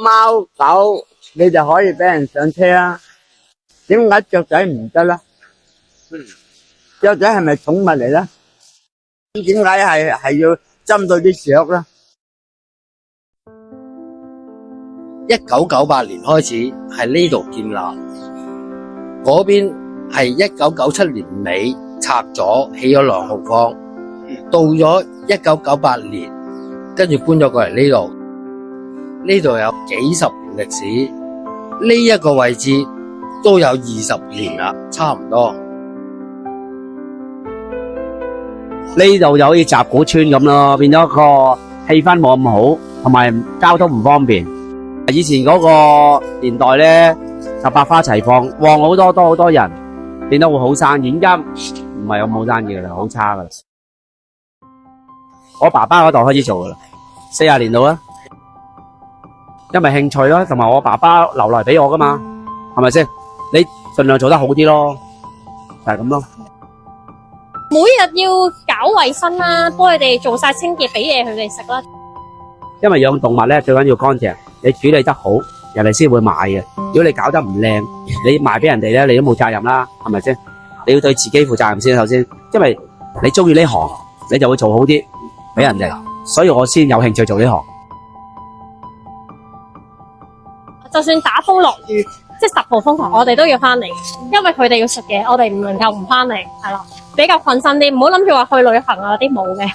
貓狗你就可以俾人上車啊，點解雀仔唔得咧？雀仔係咪寵物嚟咧？點解係要針對啲雀咧？1998年開始係呢度建立，嗰邊係1997年尾拆咗，起咗2號坊。到咗1998年，跟住搬咗過嚟呢度。呢度有幾十年歷史，呢一個位置都有20年啦，差唔多。呢度就好似集古村咁咯，變咗個氣氛冇咁好，同埋交通唔方便。以前嗰個年代咧，就百花齊放，旺好多人，變得會好生意。而家唔係咁好生意噶啦，好差噶啦。我爸爸嗰代開始做噶啦，40年到啦。因為興趣咯，同埋我爸爸留嚟俾我噶嘛，係咪先？你盡量做得好啲咯，就係咁咯。每日要搞衛生啦，幫佢哋做晒清潔，俾嘢佢哋食啦。因為養動物咧，最緊要乾淨，你處理得好，人哋先會買嘅。如果你搞得唔靚，你賣俾人哋咧，你都冇責任啦，係咪先？你要對自己負責任先，首先，因為你中意呢行，你就會做好啲俾人哋，所以我先有興趣做呢行。就算打風落雨，即係10號風球，我哋都要翻嚟，因為佢哋要食嘢，我哋唔能夠唔翻嚟，係啦，比較困身啲，唔好諗住話去旅行啊啲冇嘅。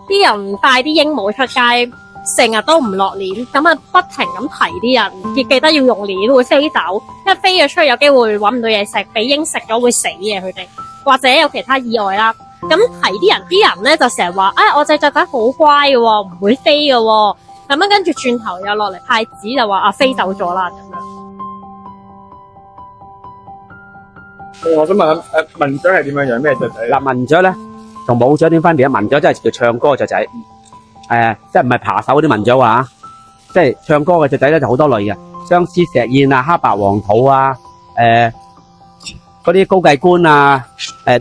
啲人帶啲鸚鵡出街，成日都唔落鏈，咁啊不停咁提啲人，亦記得要用鏈，會飛走，一飛咗出去有機會搵唔到嘢食，俾鷹食咗會死嘅佢哋，或者有其他意外啦。咁提啲人咧就成日話，我隻雀仔好乖嘅，唔會飛嘅。咁樣跟住轉頭又落嚟派紙就話飛走咗啦咁樣。我想問下文雀係點樣樣？咩雀仔？嗱，文雀咧同母雀點分別啊？文雀真係叫唱歌嘅雀仔，即係唔係扒手嗰啲文雀啊，即係唱歌嘅雀仔咧就好多類嘅，相思石燕啊、黑白黃土啊、嗰啲高髻官啊，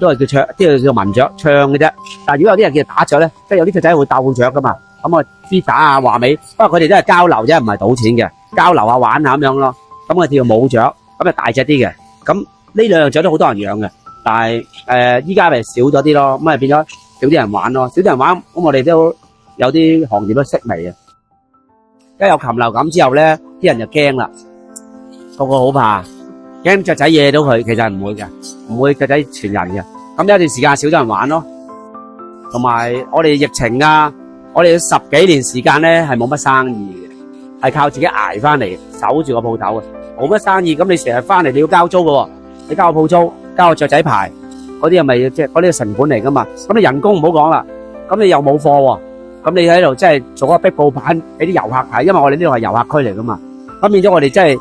都係叫唱，即係叫文雀唱嘅啫。但係如果有啲人叫打雀咧，即係有啲雀仔會鬥雀噶嘛。咁啊，廝打啊，話尾，不過佢哋都係交流啫，唔係賭錢嘅，交流下玩下咁樣咯。咁啊叫母雀，咁啊大隻啲嘅。咁呢兩樣雀都好多人養嘅，但係依家咪少咗啲咯，咁啊變咗少啲人玩咯，少啲人玩，咁我哋都有啲行業都式微啊。一有禽流感之後咧，啲人就驚啦，個個好怕，驚雀仔惹到佢，其實唔會嘅，唔會雀仔傳人嘅。咁有一段時間少咗人玩咯，同埋我哋疫情啊。我哋10幾年時間咧係冇乜生意嘅，係靠自己捱翻嚟，守住個鋪頭嘅，冇乜生意。咁你成日翻嚟你要交租嘅喎，你交個鋪租，交個雀仔牌，嗰啲係咪即係嗰啲成本嚟噶嘛？咁你人工唔好講啦，咁你又冇貨喎，咁你喺度即係做個壁報板俾啲遊客睇，因為我哋呢度係遊客區嚟噶嘛。咁變咗我哋即係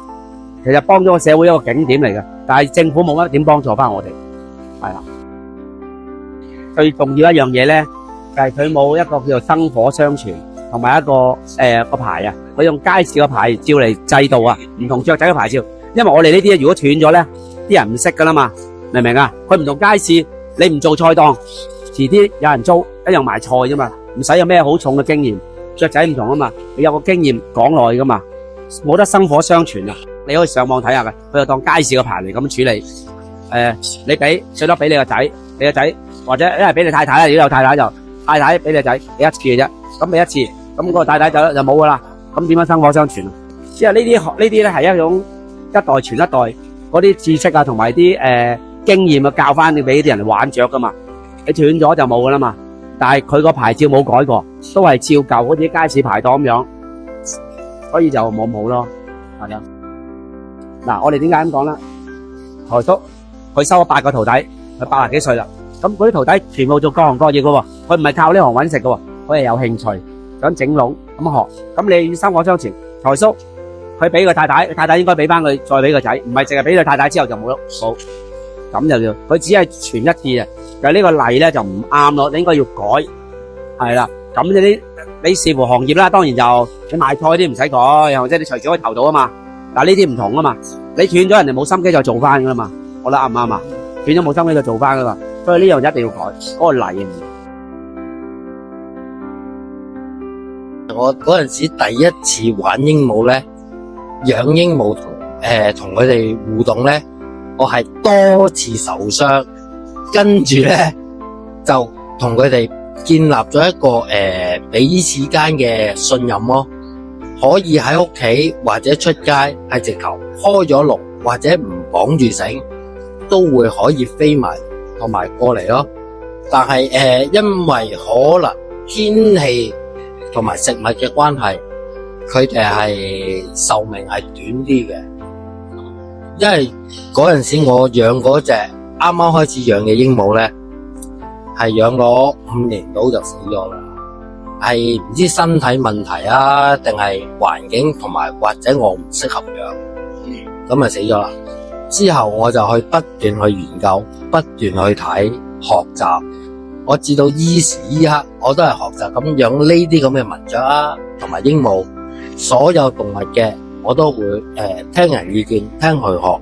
其實幫咗個社會一個景點嚟嘅，但係政府冇乜點幫助翻我哋，係啦。最重要一樣嘢咧。就係佢冇一個叫做薪火相傳，同埋一個個牌啊，佢用街市個牌照嚟制度啊，唔同雀仔嘅牌照。因為我哋呢啲如果斷咗咧，啲人唔識噶啦嘛，明唔明啊？佢唔同街市，你唔做菜檔，遲啲有人租，一樣賣菜啫嘛，唔使有咩好重嘅經驗。雀仔唔同啊嘛，你有個經驗講落去噶嘛，冇得薪火相傳啊。你可以上網睇下嘅，佢就當街市個牌嚟咁處理。你俾最多俾你個仔，你個仔或者一係俾你太太啦，如果有太太就。太太俾你仔俾一次嘅啫，咁俾一次，咁嗰個太太就冇噶啦，咁點樣薪火相傳啊？即係呢啲咧係一種一代傳一代嗰啲知識啊，同埋啲經驗啊，教翻你俾啲人玩雀噶嘛。你斷咗就冇噶啦嘛。但係佢個牌照冇改過，都係照舊嗰啲街市牌檔咁樣，所以就冇咯，係啊。嗱，我哋點解咁講啦？台叔佢收咗8個徒弟，佢80幾歲啦。咁嗰啲徒弟全部做各行各業嘅喎，佢唔係靠呢行揾食嘅喎，佢係有興趣想整籠咁學。咁你要薪火相傳，財叔佢俾個太太，太太應該俾翻佢，再俾個仔，唔係淨係俾佢太太之後就冇咯，冇咁就叫佢只係傳一次啊。但係呢個例咧就唔啱咯，你應該要改，係啦。咁你視乎行業啦，當然就你賣菜啲唔使改，或者你隨時可以投到啊嘛。但係呢啲唔同啊嘛，你斷咗人哋冇心機就做翻噶啦嘛，我覺得啱唔啱啊？斷咗冇心機就做翻噶嘛。所以呢樣一定要改，嗰個例。我嗰陣時第一次玩鸚鵡咧，養鸚鵡同佢哋互動咧，我係多次受傷，跟住咧就同佢哋建立咗一個彼此間嘅信任咯。可以喺屋企或者出街係直頭開咗籠或者唔綁住繩，都會可以飛埋同埋過嚟咯。但係因為可能天氣同埋食物嘅關係，佢哋係壽命係短啲嘅。因為嗰陣時我養嗰隻啱啱開始養嘅鸚鵡咧，係養咗5年到就死咗啦。係唔知身體問題啊，定係環境同埋或者我唔適合養，咁咪死咗啦。之後我就去不斷去研究，不斷去睇學習。我至到依時依刻，我都係學習咁養呢啲咁嘅文雀啊，同埋鸚鵡，所有動物嘅我都會聽人意見，聽佢學。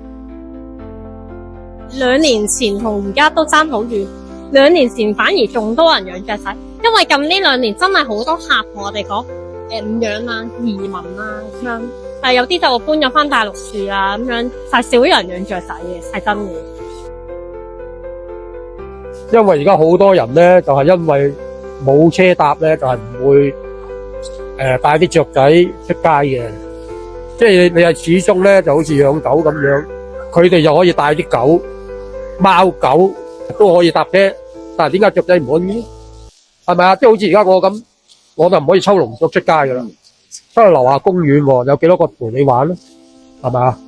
2年前同而家都爭好遠，2年前反而仲多人養雀仔，因為近呢2年真係好多客同我哋講唔養啦、移民啦咁樣，但係有啲就搬咗返大陸住啦咁樣，係少人養雀仔嘅，係真嘅。因為而家好多人咧，就係因為冇車搭咧，就係唔會帶啲雀仔出街嘅。即係你係始終咧，就好似養狗咁樣，佢哋又可以帶啲狗、貓狗都可以搭車，但係點解雀仔唔可以咧？係咪啊？即係好似而家我咁，我就唔可以抽籠雀出街噶啦，出去樓下公園喎，有幾多個陪你玩咧？係咪啊？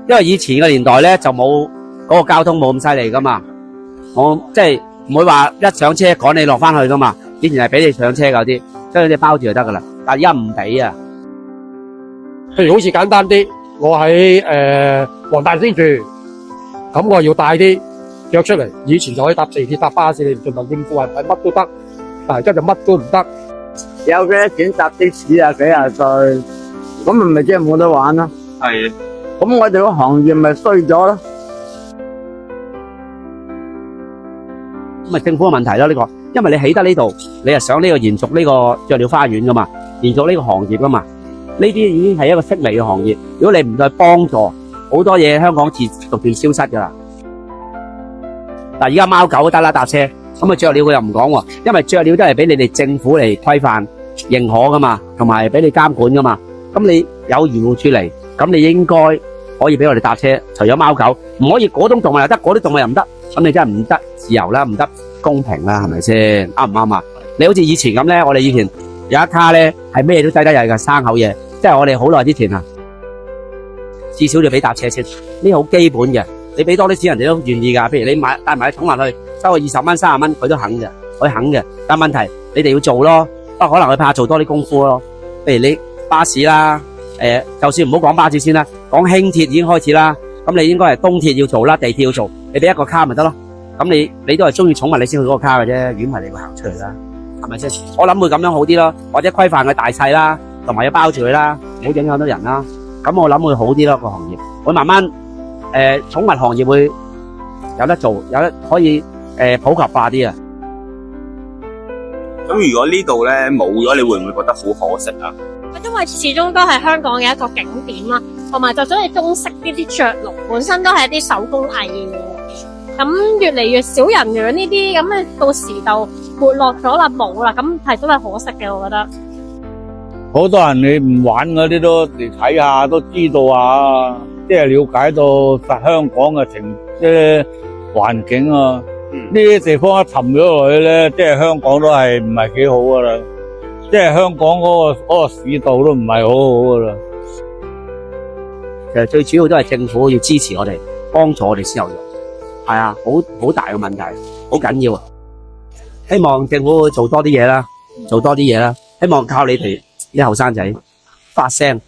因為以前嘅年代咧就冇嗰個交通冇咁犀利噶嘛，我即係唔會話一上車趕你落翻去噶嘛。以前係俾你上車嗰啲，將你包住就得噶啦。但係而家唔俾啊。譬如好似簡單啲，我喺黃大仙住，咁我要帶啲雀出嚟。以前就可以搭地鐵、搭巴士，你唔盡量應付係乜都得，但係而家就乜都唔得。有幾多錢搭的士啊？幾廿歲，咁咪即係冇得玩咯。係咁我哋個行業咪衰咗咯。咁咪政府嘅問題咯呢個，因為你起得呢度，你係想呢個延續呢個雀鳥花園噶嘛，延續呢個行業噶嘛。呢啲已經係一個式微嘅行業，如果你唔再幫助，好多嘢香港逐漸消失噶啦。但係而家貓狗都得啦搭車，咁啊雀鳥佢又唔講喎，因為雀鳥都係俾你哋政府嚟規範認可噶嘛，同埋俾你監管噶嘛。咁你有漁護處嚟，咁你應該可以俾我哋搭車。除咗貓狗，唔可以嗰種動物又得，嗰啲動物又唔得，咁你真係唔得自由啦，唔得公平啦，係咪先？啱唔啱啊？你好似以前咁咧，我哋以前有一卡咧係咩都擠得入嘅生口嘢。即係我哋好耐之前啊，至少要俾搭車先，呢好基本嘅。你俾多啲錢，人哋都願意㗎。譬如你帶埋啲寵物去，收個20蚊、30蚊，佢都肯嘅，佢肯嘅。但問題你哋要做咯，不過可能佢怕做多啲功夫咯。譬如你巴士啦，就算唔好講巴士先啦，講輕鐵已經開始啦。咁你應該係東鐵要做啦，地鐵要做，你俾一個卡咪得咯。咁你都係中意寵物，你先去嗰個卡嘅啫。如果唔係，你會行出嚟啦，係咪先？我諗會咁樣好啲咯，或者規範佢大細啦。同埋要包住佢啦，唔好影響到人啦。咁我諗會好啲咯，個行業會慢慢寵物行業會有得做，有得可以普及化啲啊。咁如果呢度咧冇咗，你會唔會覺得好可惜啊？因為始終都係香港嘅一個景點啦，同埋就中意中式呢啲雀籠，本身都係一啲手工藝嘅。咁越嚟越少人養呢啲，咁咧到時就沒落咗啦，冇啦，咁係真係可惜嘅，我覺得。好多人你唔玩嗰啲都嚟睇下，都知道啊，即係了解到實香港嘅環境啊。呢啲地方一沉咗落去咧，即係香港都係唔係幾好噶啦，即係香港嗰個市道都唔係好好噶啦。其實最主要都係政府要支持我哋，幫助我哋先有用。係啊，好大嘅問題，好緊要啊！希望政府做多啲嘢啦，做多啲嘢啦，希望靠你哋啲後生仔發聲。